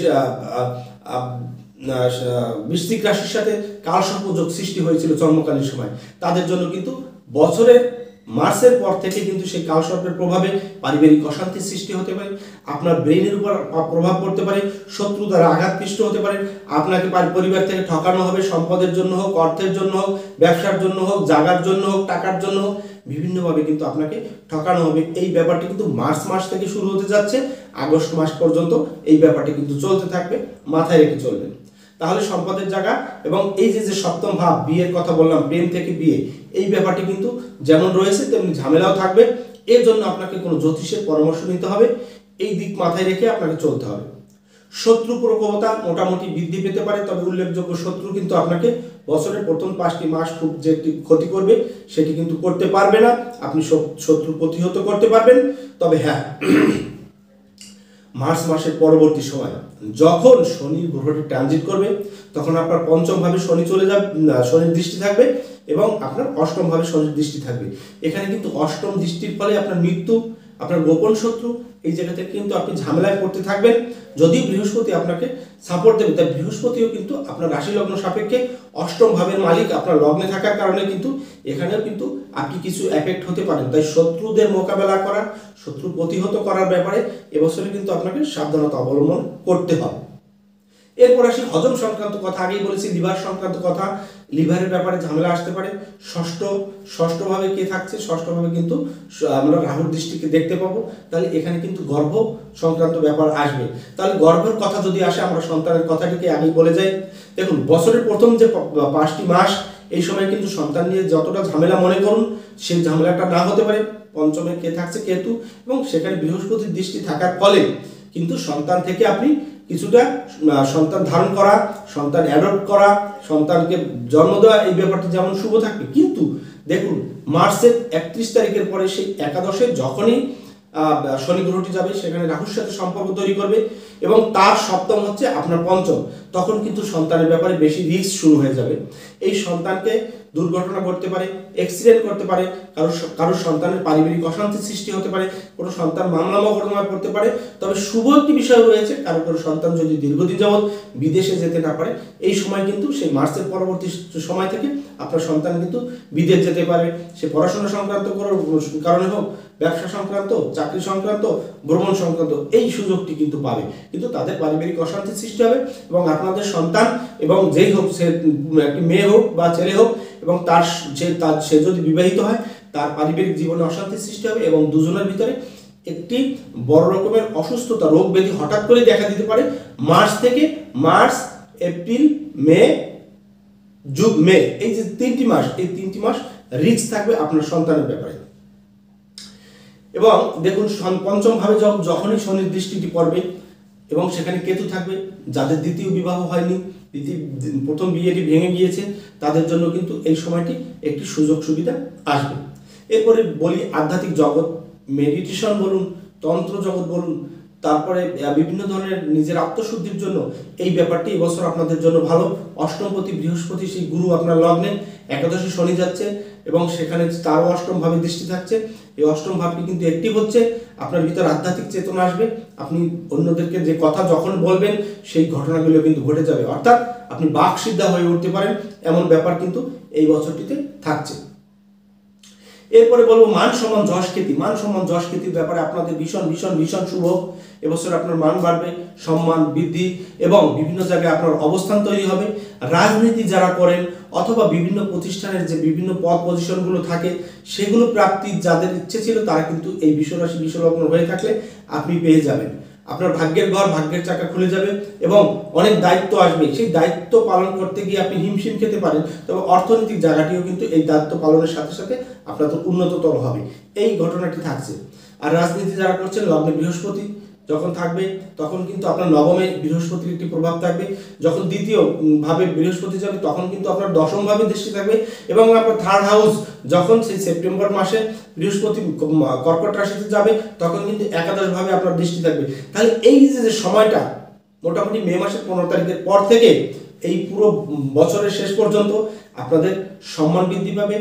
A: বৃশ্চিক রাশির সাথে কালসর্প যোগ সৃষ্টি হয়েছিল জন্মকালীন সময়, তাদের জন্য কিন্তু বছরের মার্চের পর থেকে কিন্তু সেই কালসর্পের প্রভাবে পারিবারিক অশান্তির সৃষ্টি হতে পারে, আপনার ব্রেনের উপর প্রভাব পড়তে পারে, শত্রু দ্বারা আঘাতপৃষ্ট হতে পারে, আপনাকে পরিবার থেকে ঠকানো হবে, সম্পদের জন্য হোক, অর্থের জন্য হোক, ব্যবসার জন্য হোক, জাগার জন্য হোক, টাকার জন্য হোক, বিভিন্নভাবে কিন্তু আপনাকে ঠকানো হবে। এই ব্যাপারটি কিন্তু মার্চ মাস থেকে শুরু হতে যাচ্ছে, আগস্ট মাস পর্যন্ত এই ব্যাপারটি কিন্তু চলতে থাকবে, মাথায় রেখে চলবেন। তাহলে সম্পদের জায়গা এবং এই যে সপ্তম ভাব, বিয়ের কথা বললাম, প্রেম থেকে বিয়ে, এই ব্যাপারটি কিন্তু যেমন রয়েছে তেমনি ঝামেলাও থাকবে। এর জন্য আপনাকে কোনো জ্যোতিষের পরামর্শ নিতে হবে, এই দিক মাথায় রেখে আপনাকে চলতে হবে। শত্রু প্রকোপতা মোটামুটি বৃদ্ধি পেতে পারে, তবে উল্লেখযোগ্য শত্রু কিন্তু আপনাকে বছরের প্রথম 5টি মাস খুব যে ক্ষতি করবে সেটি কিন্তু করতে পারবে না, আপনি শত্রু প্রতিহত করতে পারবেন। তবে হ্যাঁ, মার্চ মাসের পরবর্তী সময় যখন শনি গ্রহটি ট্রানজিট করবে তখন আপনার পঞ্চম ভাবে শনি চলে যাবে, শনির দৃষ্টি থাকবে এবং আপনার অষ্টম ভাবে শনির দৃষ্টি থাকবে। এখানে কিন্তু অষ্টম দৃষ্টির ফলে আপনার মৃত্যু, আপনার গোপন শত্রু, এই জায়গা থেকে কিন্তু আপনি ঝামেলায় পড়তে থাকবেন। যদিও বৃহস্পতি আপনাকে সাপোর্ট দেবে, তাই বৃহস্পতিও কিন্তু আপনার রাশি লগ্ন সাপেক্ষে অষ্টম ভাবের মালিক, আপনার লগ্নে থাকার কারণে কিন্তু এখানেও কিন্তু আপনি কিছু এফেক্ট হতে পারেন। তাই শত্রুদের মোকাবেলা করা, শত্রু প্রতিহত করার ব্যাপারে এবছরে কিন্তু আপনাকে সাবধানতা অবলম্বন করতে হবে। এরপর আসি হজম সংক্রান্ত কথা, আগেই বলেছি লিভার সংক্রান্ত কথা, লিভারের ব্যাপারে ঝামেলা আসতে পারে। ষষ্ঠভাবে কে থাকছে, ষষ্ঠভাবে কিন্তু আমরা রাহুর দৃষ্টিকে দেখতে পাবো, তাহলে এখানে কিন্তু গর্ভ সংক্রান্ত ব্যাপার আসবে। তাহলে গর্ভের কথা যদি আসে, আমরা সন্তানের কথাটিকে আগেই বলে যাই। দেখুন, বছরের প্রথম যে 5টি মাস, এই সময় কিন্তু সন্তান নিয়ে যতটা ঝামেলা মনে করুন সেই ঝামেলাটা না হতে পারে। পঞ্চমে কে থাকছে, কেতু, এবং সেখানে বৃহস্পতির দৃষ্টি থাকার ফলে কিন্তু সন্তান থেকে আপনি কিছুটা সন্তান ধারণ করা, সন্তান অ্যাডপ্ট করা, সন্তানকে জন্ম দেওয়া, এই ব্যাপারটি যেমন শুভ থাকবে। কিন্তু দেখুন, মার্চের 31 তারিখের পরে সেই একাদশে যখনই শনি গ্রহটি যাবে সেখানে রাহুর সাথে সম্পর্ক তৈরি করবে এবং তার সপ্তম হচ্ছে আপনার পঞ্চম, তখন কিন্তু সন্তানের ব্যাপারে বেশি রিস্ক শুরু হয়ে যাবে। এই সন্তানকে দুর্ঘটনা ঘটতে পারে, অ্যাক্সিডেন্ট করতে পারে, কারোর সন্তানের পারিবারিক অশান্তির সৃষ্টি হতে পারে, কোনো সন্তান মামলা মোকদ্দমায় পড়তে পারে। তবে শুভ একটি বিষয় রয়েছে, কারো সন্তান যদি দীর্ঘদিন যাবৎ বিদেশে যেতে না পারে, এই সময় কিন্তু সেই মার্চের পরবর্তী সময় থেকে আপনার সন্তান কিন্তু বিদেশ যেতে পারে। সে পড়াশোনা সংক্রান্ত কারণে হোক, ব্যবসা সংক্রান্ত, চাকরি সংক্রান্ত, ভ্রমণ সংক্রান্ত, এই সুযোগটি কিন্তু পাবে। কিন্তু তাদের পারিবারিক অশান্তির সৃষ্টি হবে এবং আপনাদের সন্তান এবং যেই হোক, সে একটি মেয়ে হোক বা ছেলে হোক, এবং সে যদি বিবাহিত হয় তার পারিবারিক জীবনে অশান্তির সৃষ্টি হবে এবং দুজনের ভিতরে একটি বড় রকমের অসুস্থতা, রোগ ব্যাধি হঠাৎ করে দেখা দিতে পারে। মার্চ, এপ্রিল, মে, এই যে 3টি মাস, এই 3টি মাস রিস্ক থাকবে আপনার সন্তানের ব্যাপারে। এবং দেখুন, পঞ্চম ভাবে যখনই শনির দৃষ্টিটি পড়বে এবং সেখানে কেতু থাকবে, যাদের দ্বিতীয় বিবাহ হয়নি, প্রথম বিয়েটি ভেঙে গিয়েছে, তাদের জন্য কিন্তু এই সময়টি একটি সুযোগ সুবিধা আসবে। এরপরে বলি আধ্যাত্মিক জগৎ, মেডিটেশন বলুন, তন্ত্র জগৎ বলুন, তারপরে বিভিন্ন ধরনের নিজের আত্মশুদ্ধির জন্য এই ব্যাপারটি এবছর আপনাদের জন্য ভালো। অষ্টমপতি বৃহস্পতি, সেই গুরু আপনার লগ্নে, একাদশে শনি যাচ্ছে এবং সেখানে তারও অষ্টম ভাবে দৃষ্টি থাকছে। এই অষ্টম ভাবটি কিন্তু অ্যাক্টিভ হচ্ছে, আপনার ভিতর আধ্যাত্মিক চেতনা আসবে, আপনি অন্যদেরকে যে কথা যখন বলবেন সেই ঘটনাগুলো কিন্তু ঘটে যাবে, অর্থাৎ আপনি বাকসিদ্ধা হয়ে উঠতে পারেন, এমন ব্যাপার কিন্তু এই বছরটিতে থাকছে। এরপরে বলবো মান সম্মান যশ খ্যাতি। মান সম্মান যশ খ্যাতির ব্যাপারে আপনাদের ভীষণ ভীষণ ভীষণ শুভ। এবছর আপনার মান বাড়বে, সম্মান বৃদ্ধি এবং বিভিন্ন জায়গায় আপনার অবস্থান তৈরি হবে। রাজনীতি যারা করেন অথবা বিভিন্ন প্রতিষ্ঠানের যে বিভিন্ন পদ পজিশনগুলো থাকে সেগুলো প্রাপ্তির যাদের ইচ্ছে ছিল তারা কিন্তু এই বিশ্বরাশি বিশ্বলগ্ন হয়ে থাকলে আপনি পেয়ে যাবেন। আপনার ভাগ্যের ঘর, ভাগ্যের চাকা খুলে যাবে এবং অনেক দায়িত্ব আসবে। সেই দায়িত্ব পালন করতে গিয়ে আপনি হিমশিম খেতে পারেন, তবে অর্থনৈতিক জায়গাটিও কিন্তু এই দায়িত্ব পালনের সাথে সাথে আপনাদের উন্নততর হবে, এই ঘটনাটি থাকছে। আর রাজনীতি যারা করছেন, লগ্নে বৃহস্পতি যখন থাকবে তখন কিন্তু আপনার নবমে বৃহস্পতির একটি প্রভাব থাকবে। যখন দ্বিতীয় ভাবে বৃহস্পতি যাবে তখন কিন্তু আপনার দশম ভাবে দৃষ্টি থাকবে এবং আপনার থার্ড হাউস যখন সেই সেপ্টেম্বর মাসে বৃহস্পতি কর্কট রাশিতে যাবে তখন কিন্তু একাদশ ভাবে আপনার দৃষ্টি থাকবে। তাহলে এই যে সময়টা মোটামুটি মে মাসের 15 তারিখের পর থেকে এই পুরো বছরের শেষ পর্যন্ত আপনাদের সম্মান বৃদ্ধি পাবে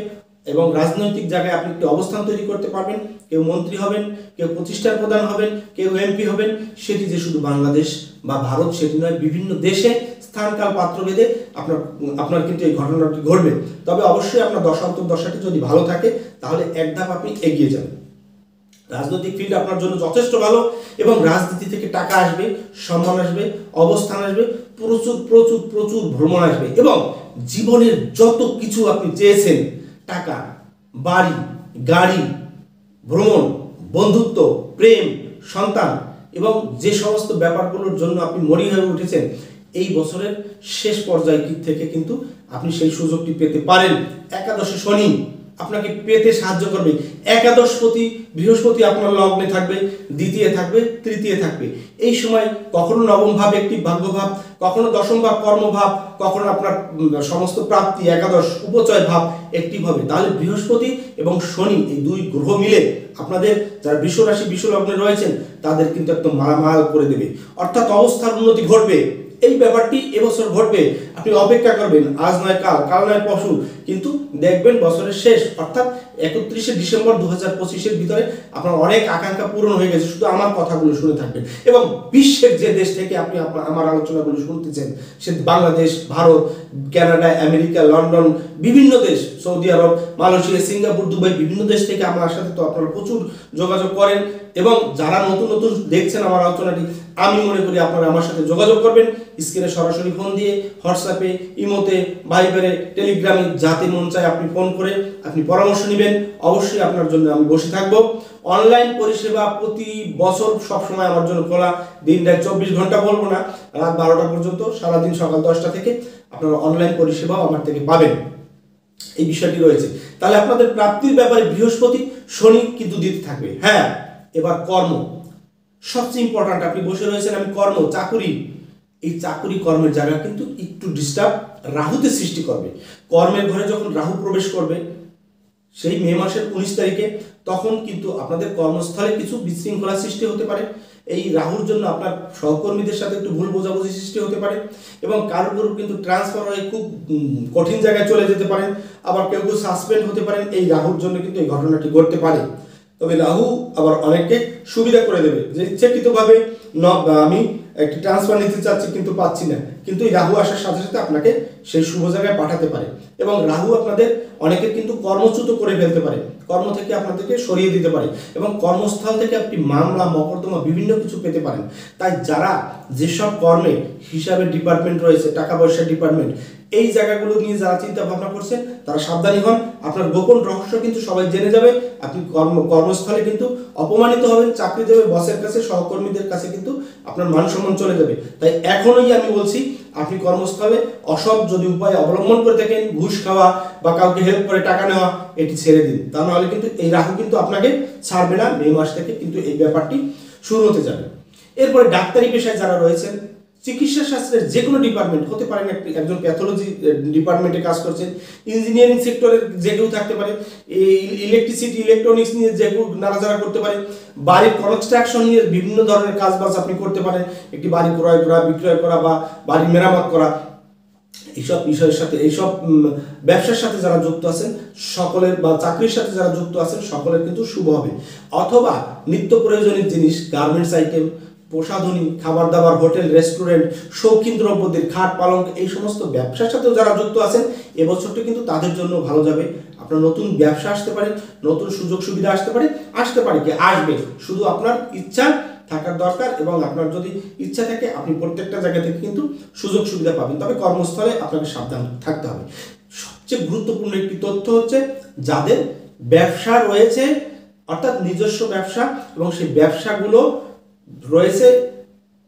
A: এবং রাজনৈতিক জায়গায় আপনি একটি অবস্থান তৈরি করতে পারবেন। কেউ মন্ত্রী হবেন, কেউ প্রতিষ্ঠার প্রধান হবেন, কেউ এমপি হবেন। সেটি যে শুধু বাংলাদেশ বা ভারত সেটি নয়, বিভিন্ন দেশে স্থানকাল পাত্র ভেদে আপনার আপনার কিন্তু এই ঘটনাটি ঘটবে। তবে অবশ্যই আপনার দশাটি যদি ভালো থাকে তাহলে এক ধাপ আপনি এগিয়ে যাবেন। রাজনৈতিক ফিল্ড আপনার জন্য যথেষ্ট ভালো এবং রাজনীতি থেকে টাকা আসবে, সম্মান আসবে, অবস্থান আসবে, প্রচুর প্রচুর প্রচুর ভ্রমণ আসবে এবং জীবনের যত কিছু আপনি চেয়েছেন, টাকা, বাড়ি, গাড়ি, ভ্রমণ, বন্ধুত্ব, প্রেম, সন্তান এবং যে সমস্ত ব্যাপারগুলোর জন্য আপনি মরি হয়ে উঠেছেন, এই বছরের শেষ পর্যায় থেকে কিন্তু আপনি সেই সুযোগটি পেতে পারেন। একাদশে শনি আপনাকে পেতে সাহায্য করবে। একাদশপতি বৃহস্পতি আপনার লগ্নে থাকবে, দ্বিতীয় থাকবে, তৃতীয় থাকবে। এই সময় কখনো নবম ভাব একটি ভাগ্যভাব, কখনো দশম ভাব কর্মভাব, কখনো আপনার সমস্ত প্রাপ্তি একাদশ উপচয় ভাব একটি হবে। তাহলে বৃহস্পতি এবং শনি এই দুই গ্রহ মিলে আপনাদের যারা বৃষ রাশি বৃষ লগ্নে রয়েছেন তাদের কিন্তু একদম মালামাল করে দেবে, অর্থাৎ অবস্থার উন্নতি ঘটবে। এই ব্যাপারটি এবছর ঘটবে। আপনি অপেক্ষা করবেন, আজ নয় কাল, কাল নয় পরশু, কিন্তু দেখবেন বছরের শেষ অর্থাৎ 31শে ডিসেম্বর 2025-এর ভিতরে আপনার অনেক আকাঙ্ক্ষা পূরণ হয়ে গেছে। শুধু আমার কথাগুলো শুনে থাকবেন এবং বিশ্বের যে দেশ থেকে আপনি আমার আলোচনাগুলো শুনতেছেন, সে Bangladesh, Bharat, Canada, America, London, বিভিন্ন দেশ, Saudi Arab, Malaysia, Singapore, Dubai, বিভিন্ন দেশ থেকে আমার সাথে তো আপনারা প্রচুর যোগাযোগ করেন এবং যারা নতুন নতুন দেখছেন আমার আলোচনাটি, আমি মনে করি আপনারা আমার সাথে যোগাযোগ করবেন স্ক্রিনে সরাসরি ফোন দিয়ে, হোয়াটসঅ্যাপে, ইমোতে, ভাইবারে, টেলিগ্রামে, যাতে মন চায় আপনি ফোন করে আপনি পরামর্শ নেবেন। অবশ্যই আপনার জন্য আমি বসে থাকবো। অনলাইন পরিষেবা প্রতি বছর সবসময় আমার জন্য খোলা, দিন রাত 24 ঘন্টা বলবো না, রাত 12টা পর্যন্ত, সারাদিন সকাল 10টা থেকে আপনারা অনলাইন পরিষেবাও আমার থেকে পাবেন। এই বিষয়টি রয়েছে। তাহলে আপনাদের প্রাপ্তির ব্যাপারে বৃহস্পতি শনি কিন্তু দিতে থাকবে। হ্যাঁ, এবার কর্ম সবচেয়ে ইম্পর্ট্যান্ট। আপনি বসে রয়েছেন, আমি কর্ম, চাকুরি, এই চাকুরি কর্মের জায়গা কিন্তু একটু ডিস্টার্ব রাহুতে সৃষ্টি করবে। কর্মের ঘরে যখন রাহু প্রবেশ করবে সেই মে মাসের 19 তারিখে, তখন কিন্তু আপনাদের কর্মস্থলে কিছু বিশৃঙ্খলা সৃষ্টি হতে পারে। এই রাহুর জন্য আপনার সহকর্মীদের সাথে একটু ভুল বোঝাবুঝি সৃষ্টি হতে পারে এবং কারোর কিন্তু ট্রান্সফার হয়ে খুব কঠিন জায়গায় চলে যেতে পারেন, আবার কেউ কেউ সাসপেন্ড হতে পারেন। এই রাহুর জন্য কিন্তু এই ঘটনাটি ঘটতে পারে। তবে রাহু আবার অনেককে সুবিধা করে দেবে, যে ইচ্ছাকৃতভাবে আমি একটি ট্রান্সফার নিতে চাচ্ছি কিন্তু পাচ্ছি না, কিন্তু এই রাহু আসার সাথে সাথে আপনাকে সেই শুভ জায়গায় পাঠাতে পারে এবং রাহু আপনাদের অনেকের কিন্তু কর্মচ্যুত করে ফেলতে পারে, কর্ম থেকে আপনাদেরকে সরিয়ে দিতে পারে এবং কর্মস্থল থেকে আপনি মামলা, মকদ্দমা বিভিন্ন কিছু পেতে পারেন। তাই যারা যেসব কর্মে হিসাবের ডিপার্টমেন্ট রয়েছে, টাকা পয়সার ডিপার্টমেন্ট, এই জায়গাগুলো নিয়ে যারা চিন্তা ভাবনা করছেন তারা সাবধানী হন। আপনার গোপন রহস্য কিন্তু সবাই জেনে যাবে। আপনি কর্মস্থলে কিন্তু অপমানিত হবেন, চাকরি দেবে বসের কাছে, সহকর্মীদের কাছে কিন্তু আপনার মান সম্মান চলে যাবে। তাই এখনই আমি বলছি, আপনি কর্মস্থলে অসৎ যদি উপায় অবলম্বন করে থাকেন, ঘুষ খাওয়া বা কাউকে হেল্প করে টাকা নেওয়া, এটি ছেড়ে দিন। তা নাহলে কিন্তু এই রাহু কিন্তু আপনাকে ছাড়বে না। মে মাস থেকে কিন্তু এই ব্যাপারটি শুরু হতে যাবে। এরপরে ডাক্তারি পেশায় যারা রয়েছেন, চিকিৎসা শাস্ত্রের যে কোনো ডিপার্টমেন্ট হতে পারেন, একজন প্যাথোলজি ডিপার্টমেন্টে কাজ করছেন, ইঞ্জিনিয়ারিং সেক্টরের যে কেউ থাকতে পারে, ইলেকট্রিসিটি, ইলেকট্রনিক্স নিয়ে যে কেউ নাড়াচাড়া করতে পারে, বাড়ির কনস্ট্রাকশন নিয়ে বিভিন্ন ধরনের কাজ বাজ আপনি করতে পারেন, একটি বাড়ি ক্রয় করা, বিক্রয় করা বা বাড়ি মেরামত করা, এইসব বিষয়ের সাথে, এইসব ব্যবসার সাথে যারা যুক্ত আছেন সকলের, বা চাকরির সাথে যারা যুক্ত আছেন সকলের কিন্তু শুভ হবে। অথবা নিত্য প্রয়োজনীয় জিনিস, গার্মেন্টস আইটেম, প্রসাধনী, খাবার দাবার, হোটেল, রেস্টুরেন্ট, শৌখিন দ্রব্যদের, খাট পালঙ্ক, এই সমস্ত ব্যবসার সাথেও যারা যুক্ত আছেন এবছরটা কিন্তু তাদের জন্য ভালো যাবে। আপনার নতুন ব্যবসা আসতে পারে, নতুন সুযোগ সুবিধা আসতে পারে কি আসবে, শুধু আপনার ইচ্ছা থাকার দরকার এবং আপনার যদি ইচ্ছা থাকে আপনি প্রত্যেকটা জায়গা থেকে কিন্তু সুযোগ সুবিধা পাবেন। তবে কর্মস্থলে আপনাকে সাবধান থাকতে হবে। সবচেয়ে গুরুত্বপূর্ণ একটি তথ্য হচ্ছে, যাদের ব্যবসা রয়েছে অর্থাৎ নিজস্ব ব্যবসা এবং সেই ব্যবসাগুলো রয়েছে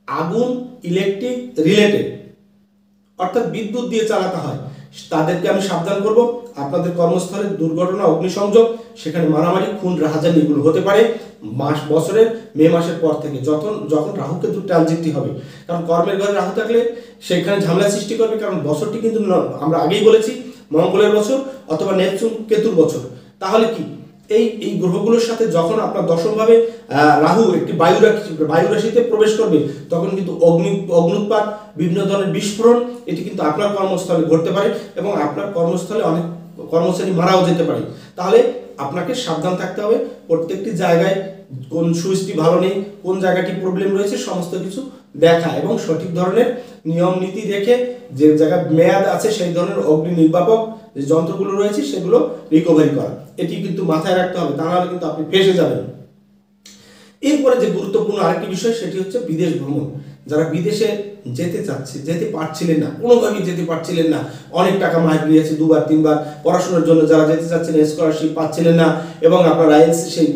A: আগুন, ইলেকট্রিক রিলেটেড, অর্থাৎ বিদ্যুৎ দিয়ে চালাতে হয়, তাদেরকে আমি সাবধান করব। আপনাদের কর্মস্থলে দুর্ঘটনা, অগ্নিসংযোগ, সেখানে মারামারি, খুন, রাহাজানি এগুলো হতে পারে বছরের মে মাসের পর থেকে, যখন রাহু কেতু ট্রানজিটটি হবে। কারণ কর্মের ঘরে রাহু থাকলে সেখানে ঝামেলা সৃষ্টি করবে। কারণ বছরটি কিন্তু আমরা আগেই বলেছি মঙ্গলের বছর অথবা নেপচুন কেতুর বছর। তাহলে কি এই গ্রহগুলোর সাথে যখন আপনার দশমভাবে রাহু একটি বায়ু রাশিতে প্রবেশ করবে, তখন কিন্তু অগ্নুৎপাত, বিভিন্ন ধরনের বিস্ফোরণ, এটি কিন্তু আপনার কর্মস্থলে ঘটতে পারে এবং আপনার কর্মস্থলে অনেক কর্মচারী মারাও যেতে পারে। তাহলে আপনাকে সাবধান থাকতে হবে, প্রত্যেকটি জায়গায় কোন সুইচটি ভালো নেই, কোন জায়গাটি প্রবলেম রয়েছে সমস্ত কিছু দেখা এবং সঠিক ধরনের নিয়ম নীতি রেখে যে জায়গায় মেয়াদ আছে সেই ধরনের অগ্নি নির্বাপক যে যন্ত্রগুলো রয়েছে সেগুলো রিকভারি করা, এটি কিন্তু মাথায় রাখতে হবে, তা নাহলে কিন্তু আপনি ফেঁসে যাবেন। এরপরে যে গুরুত্বপূর্ণ আরেকটি বিষয় সেটি হচ্ছে বিদেশ ভ্রমণ। যারা বিদেশে যেতে চাচ্ছে, যেতে পারছিলেন না, কোনোভাবেই যেতে পারছিলেন না, অনেক টাকা মাইর দিয়েছে দুবার তিনবার পড়াশোনার জন্য, যারা যেতে চাচ্ছেন স্কলারশিপ পাচ্ছিলেন না এবং আপনার আইএলসি সেই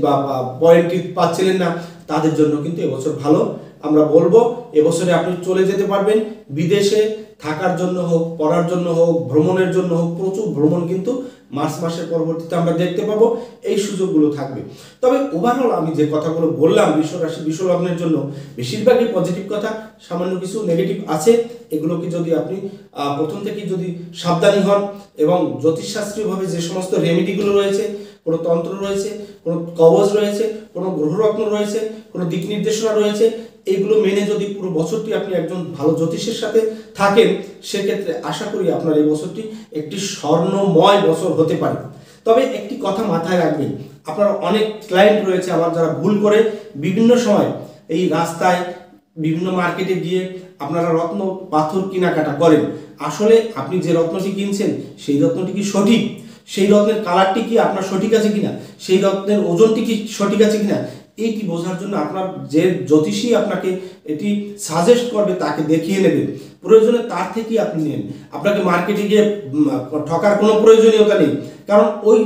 A: পয়েন্টটি পাচ্ছিলেন না, তাদের জন্য কিন্তু এবছর ভালো। আমরা বলবো এবছরে আপনি চলে যেতে পারবেন বিদেশে, থাকার জন্য হোক, পড়ার জন্য হোক, ভ্রমণের জন্য হোক, প্রচুর ভ্রমণ কিন্তু মার্চ মাসের পরবর্তীতে আমরা দেখতে পাবো, এই সুযোগগুলো থাকবে। তবে ওভারঅল আমি যে কথাগুলো বললাম বিশ্বরাশি বিশ্বলগ্নের জন্য বেশিরভাগই পজিটিভ কথা, সামান্য কিছু নেগেটিভ আছে। এগুলোকে যদি আপনি প্রথম থেকেই যদি সাবধানী হন এবং জ্যোতিষশাস্ত্রীয়ভাবে যে সমস্ত রেমেডিগুলো রয়েছে, কোনো তন্ত্র রয়েছে, কোনো কবচ রয়েছে, কোনো গ্রহরত্ন রয়েছে, কোনো দিক নির্দেশনা রয়েছে, এইগুলো মেনে যদি পুরো বছরটি আপনি একজন ভালো জ্যোতিষের সাথে থাকেন, সেক্ষেত্রে আশা করি আপনার এই বছরটি একটি স্বর্ণময় বছর হতে পারে। তবে একটি কথা মাথায় রাখবেন, আপনার অনেক ক্লায়েন্ট রয়েছে আমার যারা ভুল করে বিভিন্ন সময় এই রাস্তায় বিভিন্ন মার্কেটে গিয়ে আপনারা রত্ন পাথর কেনাকাটা করেন। আসলে আপনি যে রত্নটি কিনছেন সেই রত্নটি কি সঠিক, সেই রত্নের কালারটি কি আপনার সঠিক আছে কিনা, সেই রত্নের ওজনটি কি সঠিক আছে কিনা, এইটি বোঝার জন্য আপনার যে জ্যোতিষী আপনাকে এটি সাজেস্ট করবে তাকে দেখিয়ে নেবেন, প্রয়োজনে তার থেকেই আপনি নেন। আপনাকে মার্কেটে গিয়ে ঠকার কোনো প্রয়োজনীয়তা নেই, কারণ ওই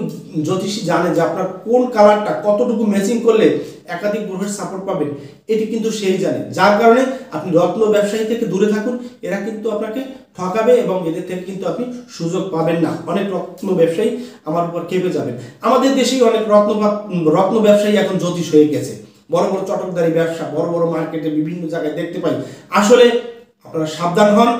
A: জ্যোতিষী জানে যে আপনার কোন কালারটা কতটুকু ম্যাচিং করলে একাধিক গ্রহের সাপোর্ট পাবেন, এটি কিন্তু সেই জানে। যার কারণে আপনি রত্ন ব্যবসায়ী থেকে দূরে থাকুন, এরা কিন্তু আপনাকে ঠকাবে এবং এদের থেকে কিন্তু আপনি সুযোগ পাবেন না। অনেক রত্ন ব্যবসায়ী আমার উপর খেপে যাবেন। আমাদের দেশেই অনেক রত্ন ব্যবসায়ী এখন জ্যোতিষ হয়ে গেছে, বড় বড় চটকদারি ব্যবসা, বড় বড় মার্কেটে বিভিন্ন জায়গায় দেখতে পাই। আসলে আপনারা সাবধান হন।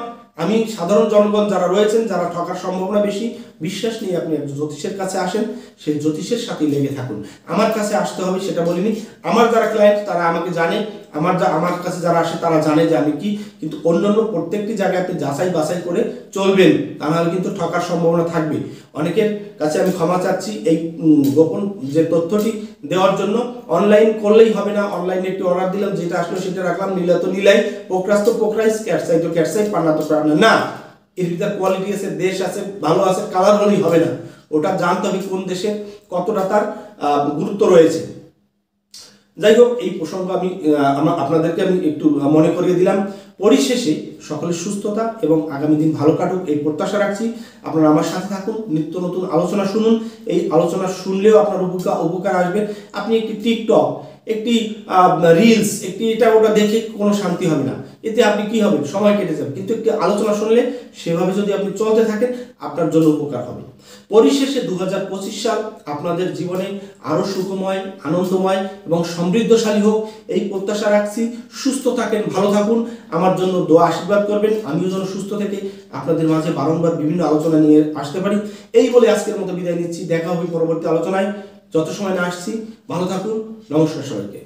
A: আমি সাধারণ জনগণ যারা রয়েছেন, যারা ঠকার সম্ভাবনা বেশি, বিশ্বাস নিয়ে আপনি একজন জ্যোতিষের কাছে আসেন, সেই জ্যোতিষের সাথে লেগে থাকুন। আমার কাছে আসতে হবে সেটা বলিনি, আমার যারা ক্লায়েন্ট তারা আমাকে জানে, আমার কাছে যারা আসে তারা জানে যে আমি কি, কিন্তু অন্যান্য প্রত্যেকটি জায়গায় আপনি যাচাই বাছাই করে চলবেন, তা নাহলে কিন্তু ঠকার সম্ভাবনা থাকবে। অনেকের কাছে আমি ক্ষমা চাচ্ছি এই গোপন যে তথ্যটি দেওয়ার জন্য। অনলাইন করলেই হবে না, অনলাইনে একটি অর্ডার দিলাম, যেটা আসলে সেটা রাখলাম, নীলা তো নীলাই, পোকরাস তো পোকরাইস, ক্যাটসাই তো ক্যাটসাই, পান্না তো পান্না, না, এর ভিতরে কোয়ালিটি আছে, দেশ আছে, ভালো আছে, কালার হলেই হবে না, ওটা জানতে হবে কোন দেশে কতটা তার গুরুত্ব রয়েছে। যাই হোক, এই প্রসঙ্গ আমি আপনাদেরকে একটু মনে করিয়ে দিলাম। পরিশেষে সকলের সুস্থতা এবং আগামী দিন ভালো কাটুক এই প্রত্যাশা রাখছি। আপনারা আমার সাথে থাকুন, নিত্য নতুন আলোচনা শুনুন। এই আলোচনা শুনলেও আপনার উপকার আসবে। আপনি একটি টিকটক, একটি রিলস, একটি এটা ওটা দেখে কোনো শান্তি হবে না, এতে আপনি কি হবে, সময় কেটে যাবে। কিন্তু একটি আলোচনা শুনলে সেভাবে যদি আপনি চলতে থাকেন আপনার জন্য উপকার হবে। পরিশেষে 2025 সাল আপনাদের জীবনে আরো সুখময়, আনন্দময় এবং সমৃদ্ধশালী হোক এই প্রত্যাশা রাখছি। সুস্থ থাকেন, ভালো থাকুন, আমার জন্য দোয়া আশীর্বাদ করবেন, আমিও যেন সুস্থ থেকে আপনাদের মাঝে বারংবার বিভিন্ন আলোচনা নিয়ে আসতে পারি। এই বলে আজকের মতো বিদায় নিচ্ছি। দেখা হবে পরবর্তী আলোচনায়। যত সময় না আসছি, ভালো থাকুন। নমস্কার সবাইকে।